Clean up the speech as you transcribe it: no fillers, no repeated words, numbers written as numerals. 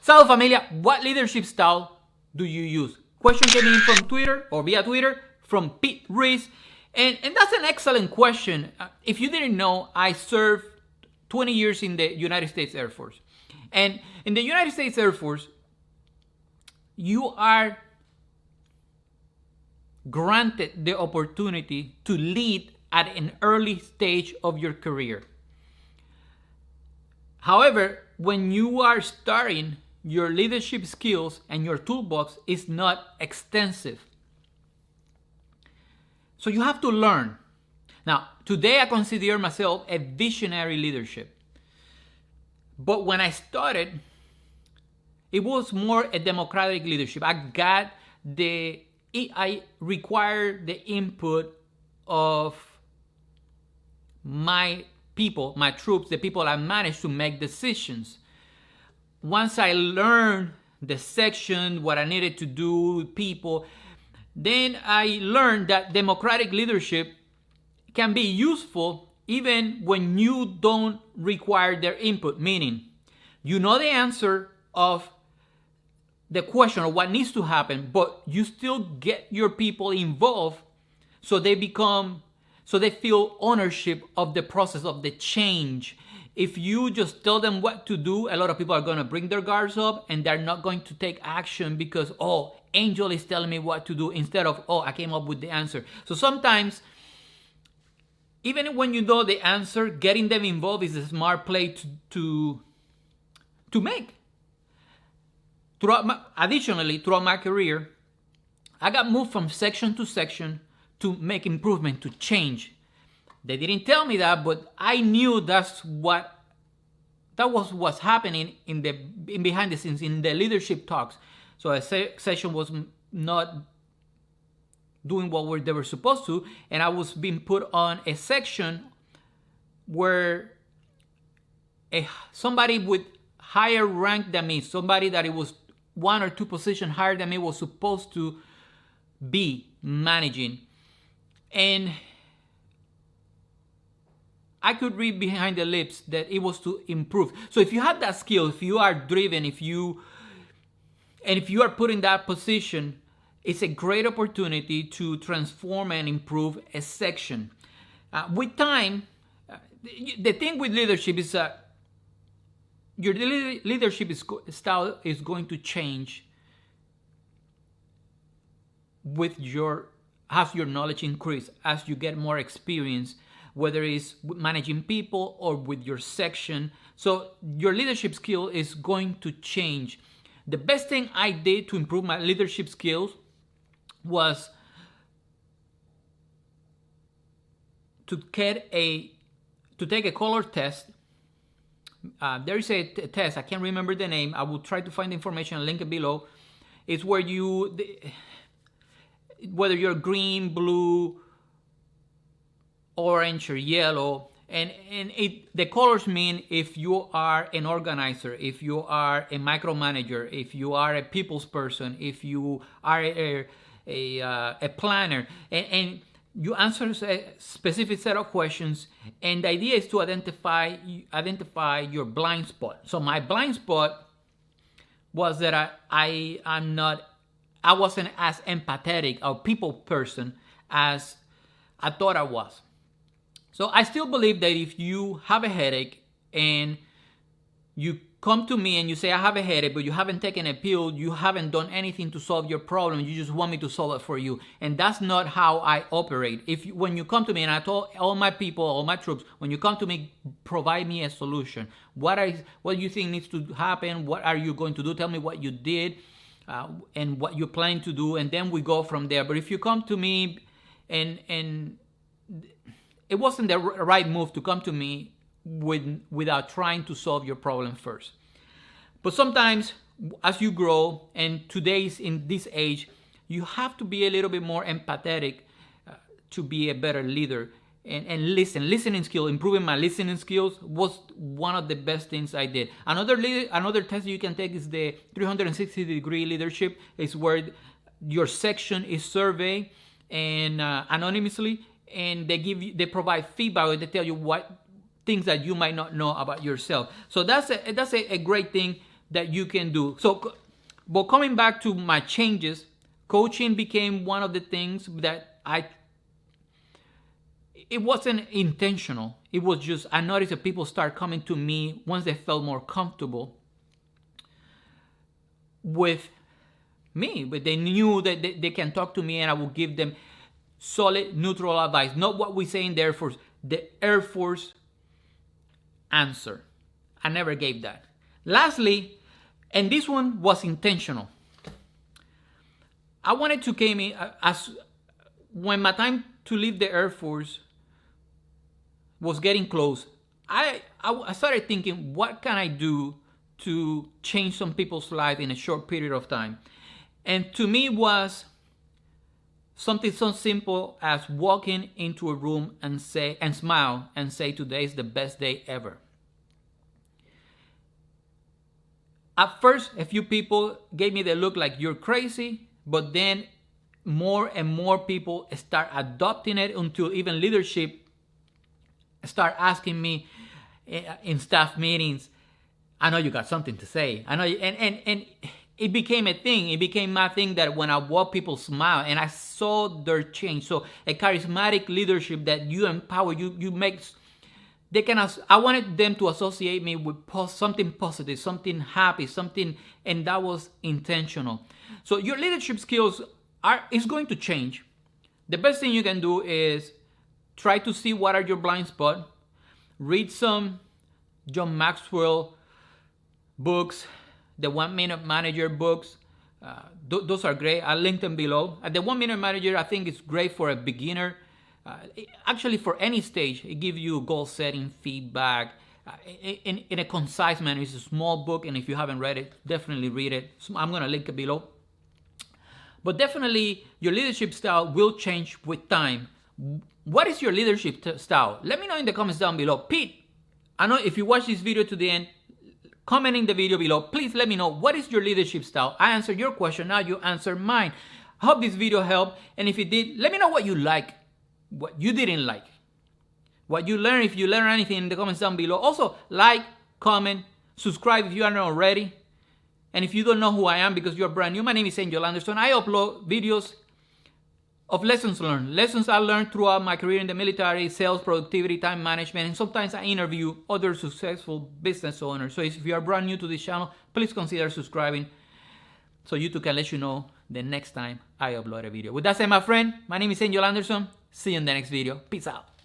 Salud familia, what leadership style do you use? Question came in from Twitter or via Twitter from Pete Reese. And that's an excellent question. If you didn't know, I served 20 years in the United States Air Force. And in the United States Air Force, you are granted the opportunity to lead at an early stage of your career. However, when you are starting, your leadership skills and your toolbox is not extensive. So you have to learn. Now, today I consider myself a visionary leadership. But when I started, it was more a democratic leadership. I required the input of my people, my troops, the people I managed to make decisions. Once I learned the section, what I needed to do, people, then I learned that democratic leadership can be useful even when you don't require their input, meaning you know the answer of the question of what needs to happen, but you still get your people involved so they feel ownership of the process of the change. If you just tell them what to do, a lot of people are going to bring their guards up and they're not going to take action because, oh, Angel is telling me what to do, instead of, oh, I came up with the answer. So sometimes, even when you know the answer, getting them involved is a smart play to make. Additionally, throughout my career, I got moved from section to section to make improvement, to change. They didn't tell me that, but I knew that was what's happening in behind the scenes, in the leadership talks. So a session was not doing what they were supposed to, and I was being put on a section where somebody with higher rank than me, somebody that it was 1 or 2 positions higher than me, was supposed to be managing. And I could read behind the lips that it was to improve. So if you have that skill, if you are driven, if you are put in that position, it's a great opportunity to transform and improve a section. With time, the thing with leadership is that your leadership style is going to change as your knowledge increases, as you get more experience, whether it's managing people or with your section. So your leadership skill is going to change. The best thing I did to improve my leadership skills was to take a color test. There is a test, I can't remember the name. I will try to find the information and link it below. It's where whether you're green, blue, orange, or yellow, and the colors mean if you are an organizer, if you are a micromanager, if you are a people's person, if you are a planner, and you answer a specific set of questions, and the idea is to identify your blind spot. So my blind spot was that I wasn't as empathetic or people person as I thought I was. So I still believe that if you have a headache and you come to me and you say, I have a headache, but you haven't taken a pill, you haven't done anything to solve your problem, you just want me to solve it for you. And that's not how I operate. When you come to me, and I told all my people, all my troops, when you come to me, provide me a solution. What do you think needs to happen? What are you going to do? Tell me what you did and what you're planning to do, and then we go from there. But if you come to me and it wasn't the right move to come to me without trying to solve your problem first. But sometimes as you grow, and in this age, you have to be a little bit more empathetic to be a better leader. And listening skill, improving my listening skills was one of the best things I did. Another test you can take is the 360-degree leadership. Is where your section is surveyed and anonymously, and they provide feedback, or they tell you what things that you might not know about yourself. So that's a great thing. that you can do. So, but coming back to my changes, coaching became one of the things that it wasn't intentional. It was just, I noticed that people start coming to me once they felt more comfortable with me, but they knew that they can talk to me and I will give them solid, neutral advice. Not what we say in the Air Force. The Air Force answer. I never gave that. Lastly, and this one was intentional. I wanted to came in as when my time to leave the Air Force was getting close. I started thinking, what can I do to change some people's life in a short period of time? And to me was something so simple as walking into a room and smile and say, today is the best day ever. At first, a few people gave me the look like you're crazy, but then more and more people start adopting it until even leadership start asking me in staff meetings, I know you got something to say. I know, and it became a thing. It became my thing that when I walk, people smile, and I saw their change. So a charismatic leadership that you empower, you make. They can. I wanted them to associate me with something positive, something happy, something, and that was intentional. So your leadership skills is going to change. The best thing you can do is try to see what are your blind spots. Read some John Maxwell books, the 1 Minute Manager books. Those are great. I'll link them below. The 1 Minute Manager, I think, is great for a beginner. Actually, for any stage, it gives you goal setting, feedback, in a concise manner. It's a small book, and if you haven't read it, definitely read it. So I'm going to link it below. But definitely, your leadership style will change with time. What is your leadership style? Let me know in the comments down below. Pete, I know if you watch this video to the end, comment in the video below. Please let me know, what is your leadership style? I answered your question, now you answer mine. I hope this video helped, and if it did, let me know what you like, what you didn't like, what you learned, if you learned anything, in the comments down below. Also, like, comment, subscribe if you aren't already. And if you don't know who I am because you're brand new, my name is Angel Anderson. I upload videos of lessons learned. Lessons I learned throughout my career in the military, sales, productivity, time management, and sometimes I interview other successful business owners. So if you are brand new to this channel, please consider subscribing so YouTube can let you know the next time I upload a video. With that said, my friend, my name is Angel Anderson. See you in the next video. Peace out.